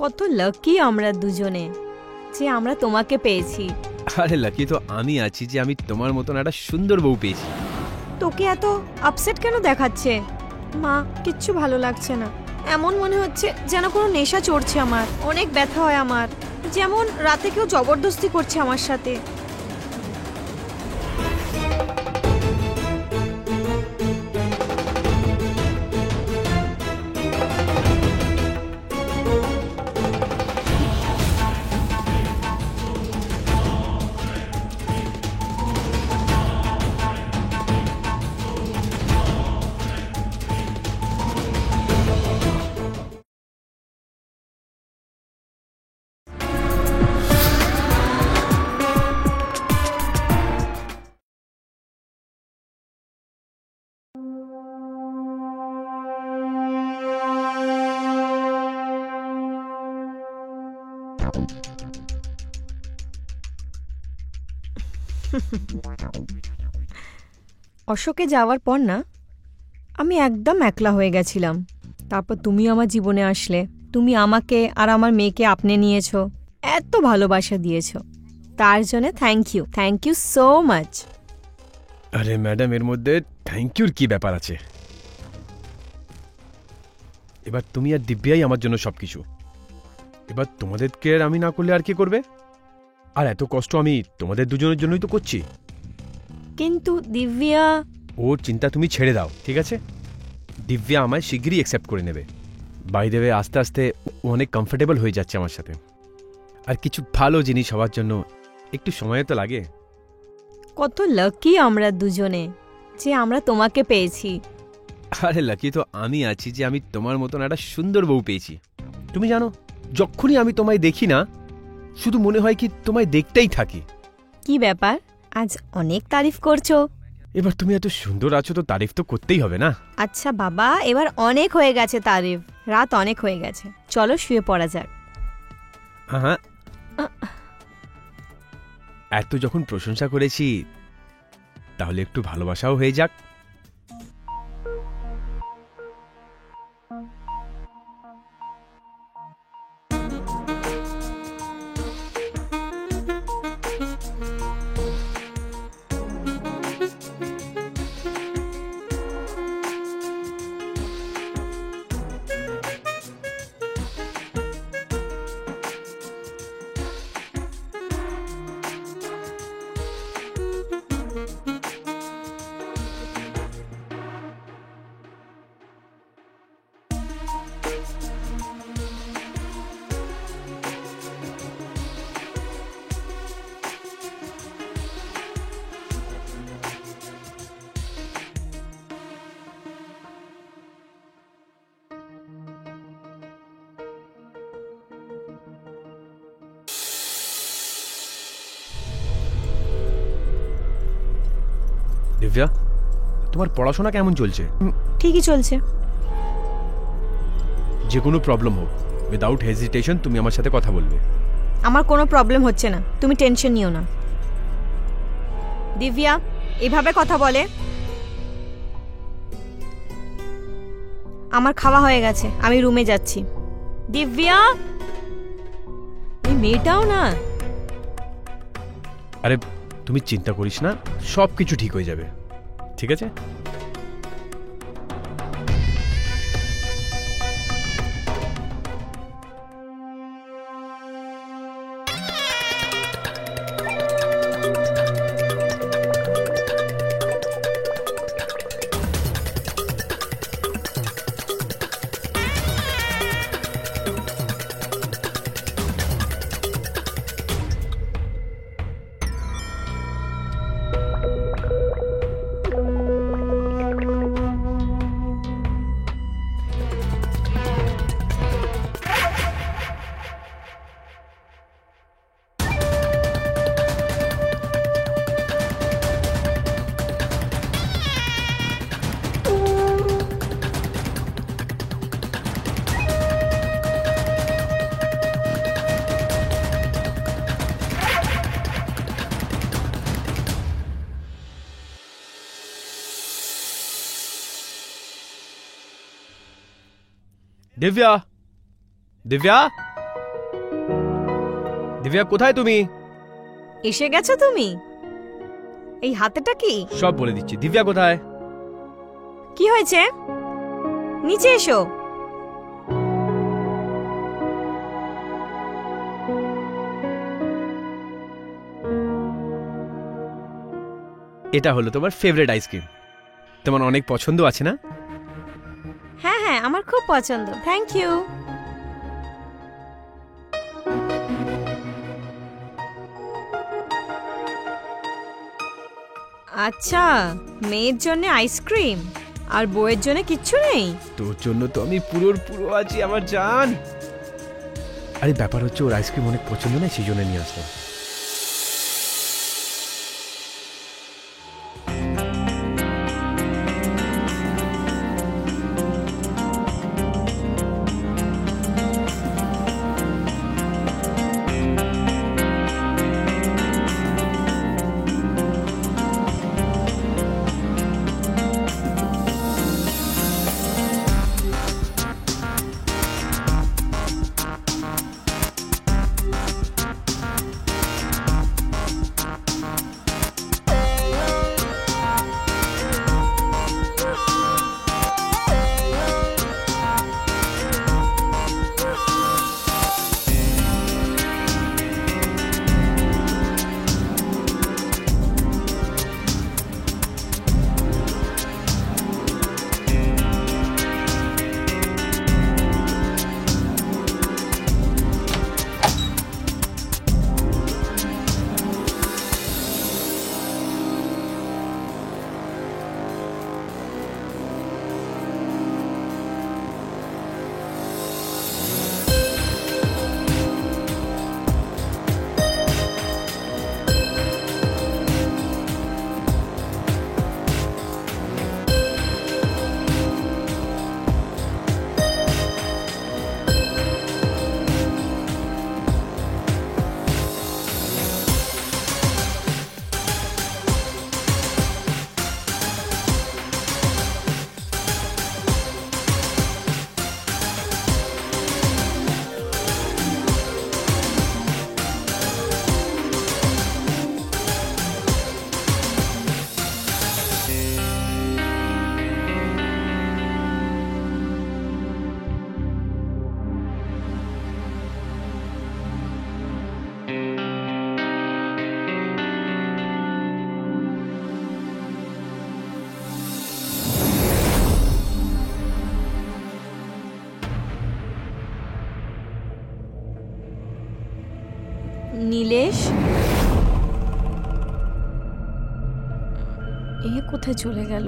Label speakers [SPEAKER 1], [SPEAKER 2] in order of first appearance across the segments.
[SPEAKER 1] কত লাকি আমরা দুজনে যে আমরা তোমাকে পেয়েছি।
[SPEAKER 2] আরে লাকি তো আমি আছি যে আমি তোমার মতন একটা সুন্দর বউ পেয়েছি।
[SPEAKER 1] তোকে এত আপসেট কেন দেখাচ্ছে? মা, কিচ্ছু ভালো লাগছে না। এমন মনে হচ্ছে যেন কোনো নেশা চড়ছে আমার। অনেক ব্যথা হয় আমার, যেমন রাতে কেউ জবরদস্তি করছে আমার সাথে। অশোকে যাওয়ার পর না আমি একদম একলা হয়ে গেছিলাম। তারপর তুমি আমার জীবনে আসলে। তুমি আমাকে আর আমার মেয়েকে আপনি নিয়েছো, এত ভালোবাসা দিয়েছো, তার জন্য থ্যাংক ইউ সো মাচ।
[SPEAKER 2] আরে ম্যাডাম, এর মধ্যে থ্যাংক ইউর কি ব্যাপার আছে? এবার তুমি আর দিব্যাই আমার জন্য সবকিছু। এবার তোমাদের কেয়ার আমি না করলে আর কি করবে? আর এত কষ্ট আমি তোমাদের দুজনের জন্যই তো করছি।
[SPEAKER 1] কিন্তু দিব্যা,
[SPEAKER 2] ওর চিন্তা তুমি ছেড়ে দাও, ঠিক আছে? দিব্যা আমায় শিগগিরই অ্যাকসেপ্ট করে নেবে। বাই দেবে আস্তে আস্তে ও অনেক কমফোর্টেবল হয়ে যাচ্ছে আমার সাথে। আর কিছু ভালো জিনিস হওয়ার জন্য একটু সময় তো লাগে।
[SPEAKER 1] কত লাকি আমরা দুজনে যে আমরা তোমাকে পেয়েছি।
[SPEAKER 2] আরে লাকি তো আমি আছি যে আমি তোমার মতন একটা সুন্দর বউ পেয়েছি। তুমি জানো, যখনই আমি তোমায় দেখি না, শুধু মনে হয় কি তোমায় দেখতেই থাকি।
[SPEAKER 1] কি ব্যাপার, আজ অনেক তারিফ করছো?
[SPEAKER 2] এবার তুমি এত সুন্দর আছো তো তারিফ তো করতেই হবে না?
[SPEAKER 1] আচ্ছা বাবা, এবার অনেক হয়ে গেছে তারিফ, রাত অনেক হয়ে গেছে, চলো শুয়ে পড়া যাক।
[SPEAKER 2] হ্যাঁ, এত যখন প্রশংসা করেছি তাহলে একটু ভালোবাসাও হয়ে যাক। দিব্যা, তোমার পড়াশোনা কেমন চলছে?
[SPEAKER 1] ঠিকই চলছে।
[SPEAKER 2] যে কোনো প্রবলেম হোক, উইদাউট হেজিটেশন তুমি আমার সাথে কথা বলবে।
[SPEAKER 1] আমার কোনো প্রবলেম হচ্ছে না, তুমি টেনশন নিও না। দিব্যা এভাবে কথা বলে? আমার খাওয়া হয়ে গেছে, আমি রুমে যাচ্ছি। দিব্যা, এই মেয়েটাও না।
[SPEAKER 2] আরে তুমি চিন্তা করিস না, সব কিছু ঠিক হয়ে যাবে, ঠিক আছে? दिव्या, दिव्या, দিব্যা কোথায় তুমি?
[SPEAKER 1] এসে গেছো তুমি? এই হাতেটা কি?
[SPEAKER 2] সব বলে দিচ্ছি। দিব্যা কোথায়?
[SPEAKER 1] কি হয়েছে? নিচে এসো।
[SPEAKER 2] এটা হলো তোমার ফেভারিট আইসক্রিম। তোমার অনেক পছন্দ আছে না?
[SPEAKER 1] হ্যাঁ হ্যাঁ, আমার খুব পছন্দ। Thank you. আচ্ছা, মেয়ের জন্য আইসক্রিম আর বউয়ের জন্য কিচ্ছু নেই?
[SPEAKER 2] তোর জন্য তো আমি পুরো আছি আমার জান। আরে ব্যাপার হচ্ছে ওর আইসক্রিম অনেক পছন্দ না, সেই জন্য নিয়ে আসলাম।
[SPEAKER 1] নীলেশ, এ কোথায় চলে গেল?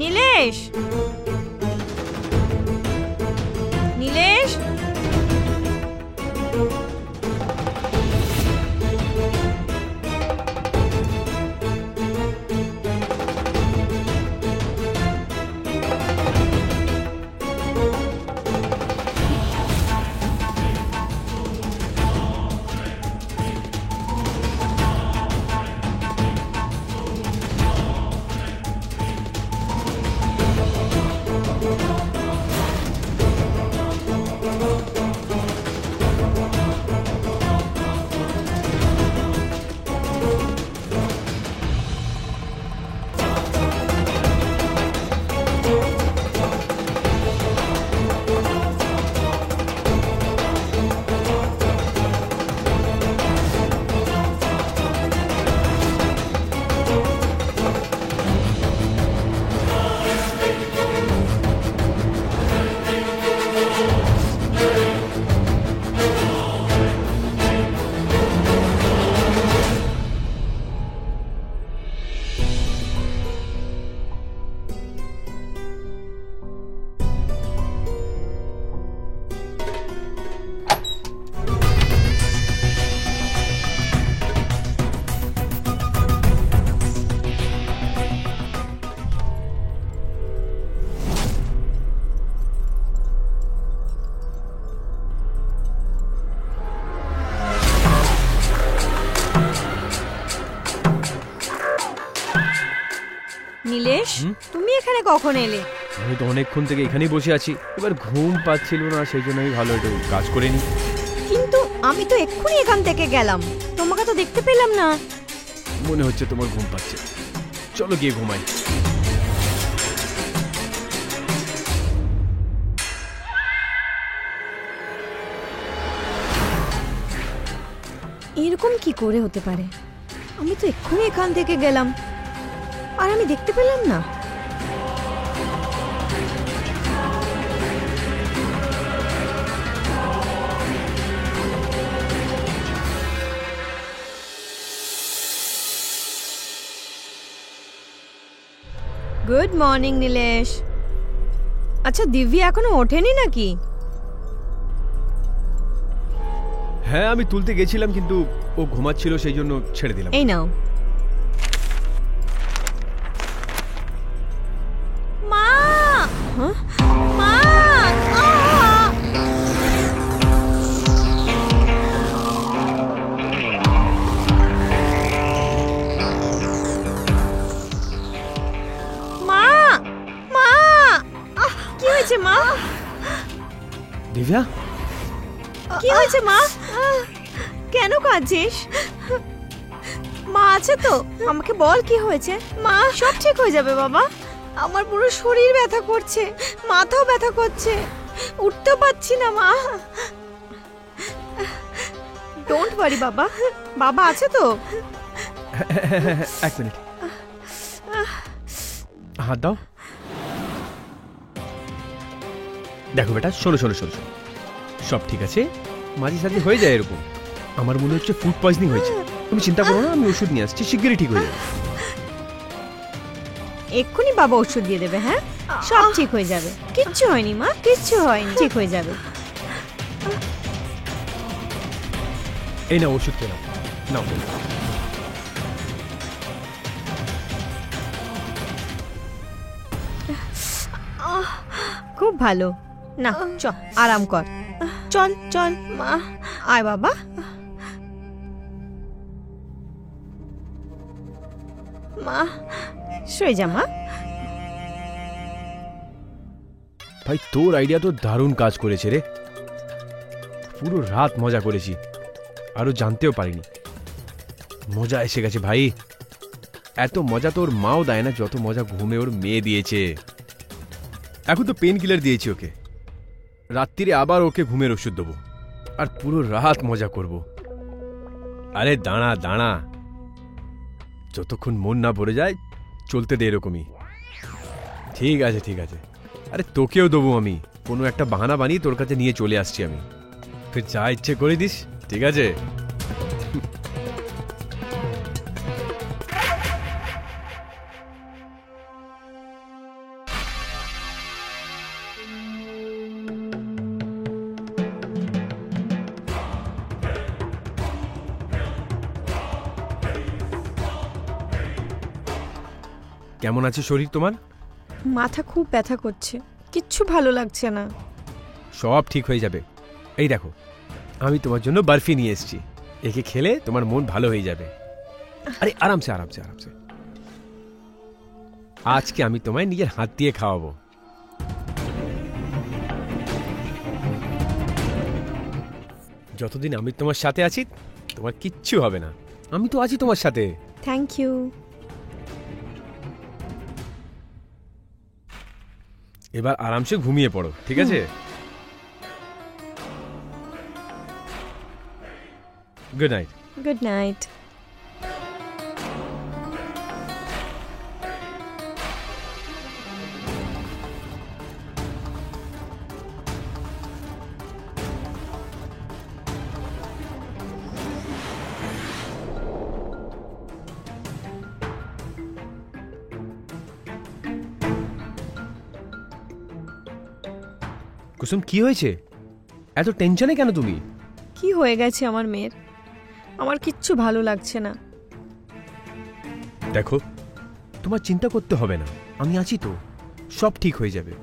[SPEAKER 1] নীলেশ, নীলেশ, কখন এলে?
[SPEAKER 2] আমি তো অনেকক্ষণ থেকে এখানেই বসে আছি, এবার ঘুম পাচ্ছিল না, সেই জন্য আমি ভালো একটু কাজ করে নি।
[SPEAKER 1] কিন্তু আমি তো এক্ষুনি এখান থেকে গেলাম, তোমাকে তো দেখতে পেলাম না।
[SPEAKER 2] মনে হচ্ছে তোমার ঘুম পাচ্ছে, চলো গিয়ে ঘুমাই।
[SPEAKER 1] এরকম কি করে হতে পারে? আমি তো এক্ষুনি এখান থেকে গেলাম আর আমি দেখতে পেলাম না। Good morning Nilesh. আচ্ছা, দিব্যা এখনো ওঠেনি নাকি?
[SPEAKER 2] হ্যাঁ, আমি তুলতে গেছিলাম কিন্তু ও ঘুমাচ্ছিল, সেই জন্য ছেড়ে দিলাম।
[SPEAKER 1] এই নাও। মা! হ্যাঁ? মা! আহ! মা! মা! কি হয়েছে মা?
[SPEAKER 2] দিব্যা,
[SPEAKER 1] কি হয়েছে মা? কেন কাঁদছিস? মা আছে তো, আমাকে বল কি হয়েছে। মা, সব ঠিক হয়ে যাবে বাবা। আমার পুরো শরীর ব্যথা করছে, মাথাও ব্যথা করছে, উঠতেও পারছি না মা। ডোন্ট ওয়ারি বাবা, বাবা আছে তো।
[SPEAKER 2] এক মিনিট, হাত দাও। দেখো বেটা, শোনো শোনো শোনো শোনো, সব ঠিক আছে, মাঝে সাঝে হয়ে যায় এরকম। আমার মনে হচ্ছে ফুড পয়জনিং হয়েছে, তুমি চিন্তা করো না, আমি ওষুধ নিয়ে আসছি, শিগগিরই ঠিক হয়ে যাবে।
[SPEAKER 1] এক্ষুনি বাবা ওষুধ দিয়ে দেবে। হ্যাঁ, সব ঠিক হয়ে যাবে। কিচ্ছু হয়নি মা, কিচ্ছু হয়নি, ঠিক হয়ে যাবে।
[SPEAKER 2] এই না ওষুধ খেলাম, নাও।
[SPEAKER 1] খুব ভালো। না চল, আরাম কর। চল চল মা, আয় বাবা। মা, শুয়ে যা মা।
[SPEAKER 2] ভাই, তোর আইডিয়া তো দারুণ কাজ করেছে রে, পুরো রাত মজা করেছি, আরো জানতেও পারিনি। মজা এসে গেছে ভাই, এত মজা তোর মাও দেয় না যত মজা ঘুমে ওর মেয়ে দিয়েছে। এখন তো পেন কিলার দিয়েছি ওকে, রাত্রিরে আবার ওকে ঘুমের ওষুধ দেবো, আর পুরো রাত মজা করব। আরে দাঁড়া দাঁড়া, যতক্ষণ মন না ভরে যায় চলতে দে এরকমই। ঠিক আছে ঠিক আছে, আরে তোকেও দেবো আমি, কোনো একটা বাহানা বানিয়ে তোর কাছে নিয়ে চলে আসছি আমি, তুই যা ইচ্ছে করে দিস, ঠিক আছে? কেমন আছে শরীর তোমার?
[SPEAKER 1] মাথা খুব ব্যথা করছে, কিচ্ছু ভালো লাগছে না।
[SPEAKER 2] সব ঠিক হয়ে যাবে। এই দেখো, আমি তোমার জন্য বরফি নিয়ে এসেছি, একে খেলে তোমার মন ভালো হয়ে যাবে। আরে আরামসে আরামসে আরামসে, আজকে আমি তোমায় নিজের হাত দিয়ে খাওয়াবো। যতদিন আমি তোমার সাথে আছি তোমার কিচ্ছু হবে না, আমি তো আছি তোমার সাথে।
[SPEAKER 1] Thank you.
[SPEAKER 2] এবার আরামসে ঘুমিয়ে পড়ো, ঠিক আছে? Good night.
[SPEAKER 1] Good night.
[SPEAKER 2] Kusum, কি হয়েছে? এত টেনশনে কেন তুমি?
[SPEAKER 1] কি হয়ে গেছে আমার মেয়ের? আমার কিচ্ছু ভালো লাগছে না।
[SPEAKER 2] দেখো, তোমার চিন্তা করতে হবে না, আমি আছি তো, সব ঠিক হয়ে যাবে।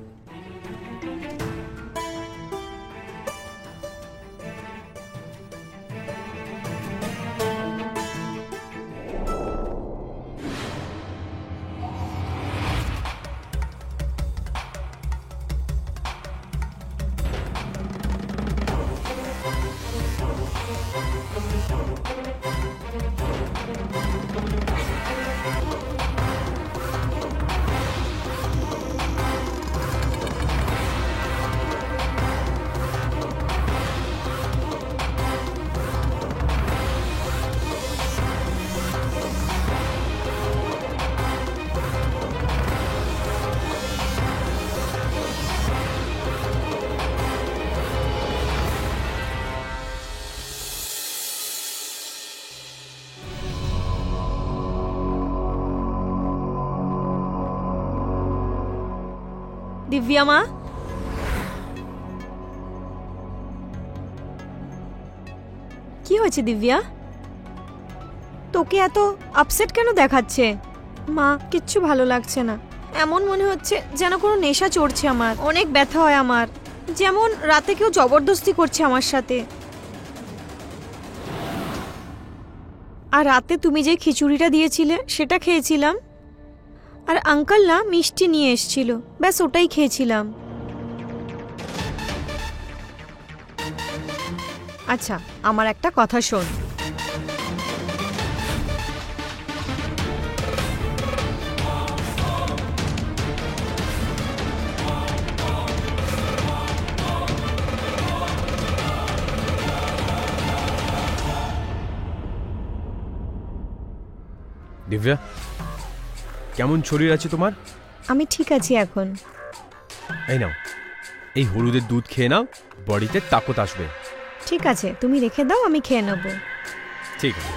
[SPEAKER 1] দিব্যা মা, কি হয়েছে দিব্যা? তোকে এত আপসেট কেন দেখাচ্ছে? মা, কিচ্ছু ভালো লাগছে না। এমন মনে হচ্ছে যেন কোনো নেশা চড়ছে আমার। অনেক ব্যথা হয় আমার, যেমন রাতে কেউ জবরদস্তি করছে আমার সাথে। আর রাতে তুমি যে খিচুড়িটা দিয়েছিলে সেটা খেয়েছিলাম, আর আঙ্কেল না মিষ্টি নিয়ে এসেছিল, ব্যাস ওটাই খেয়েছিলাম। আচ্ছা, আমার একটা কথা শোন।
[SPEAKER 2] দিব্যা, কেমন শরীর আছে তোমার?
[SPEAKER 1] আমি ঠিক আছি এখন।
[SPEAKER 2] এই নাও, এই হলুদের দুধ খেয়ে নাও, বডিতে তাকত আসবে।
[SPEAKER 1] ঠিক আছে, তুমি রেখে দাও, আমি খেয়ে নেব।
[SPEAKER 2] ঠিক আছে,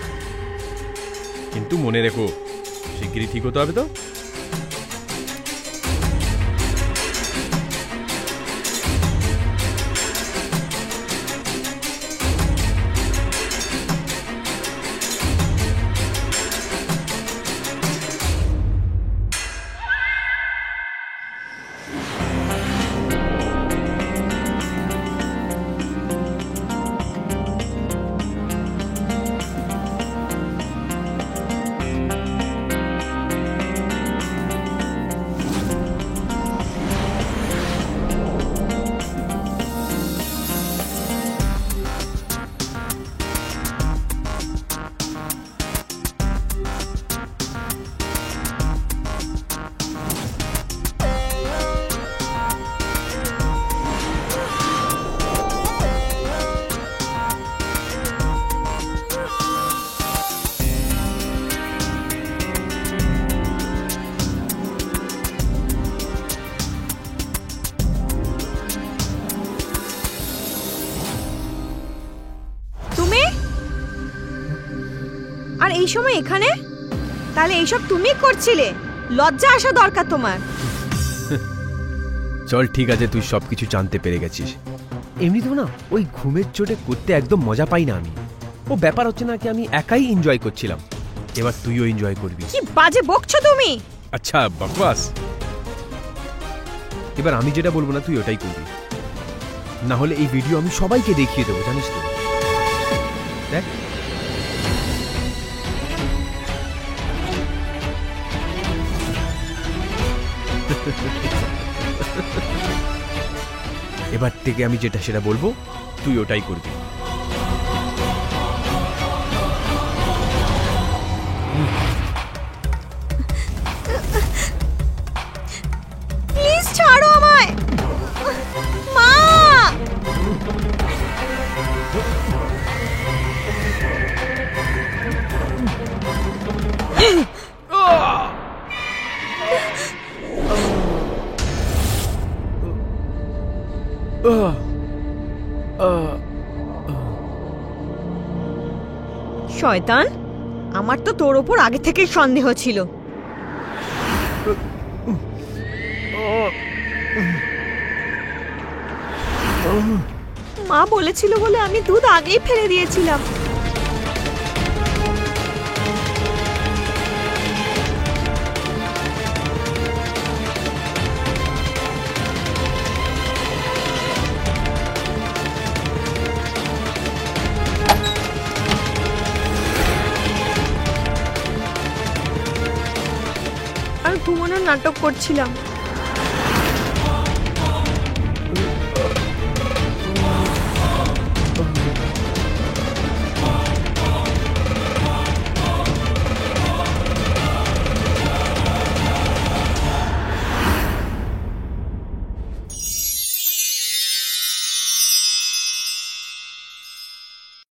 [SPEAKER 2] কিন্তু মনে রেখো শিগগিরই ঠিক হতে হবে তো।
[SPEAKER 1] আর এই সময় এখানে? তাহলে এইসব তুমি করছিলে? লজ্জা আসা দরকার তোমার।
[SPEAKER 2] চল ঠিক আছে, তুই সবকিছু জানতে পেরে গেছিস। এমনিতেও না ওই ঘুমের চোটে করতে একদম মজা পাই না আমি। ও ব্যাপার হচ্ছে না কি, আমি একাই এনজয় করছিলাম, এবার তুইও এনজয় করবি।
[SPEAKER 1] কি বাজে বকছো তুমি!
[SPEAKER 2] আচ্ছা বকবাস, এবার আমি যেটা বলবো না তুই ওটাই করবি, না হলে এই ভিডিও আমি সবাইকে দেখিয়ে দেবো, জানিস তো। দেখ, এবার থেকে আমি যেটা সেটা বলবো, তুই ওটাই করবি।
[SPEAKER 1] প্লিজ ছাড়ো আমায়, মা। শয়তান, আমার তো তোর ওপর আগে থেকেই সন্দেহ ছিল। মা বলেছিল বলে আমি দুধ আগেই ফেলে দিয়েছিলাম। আর ঘুমানোর নাটক করছিলাম।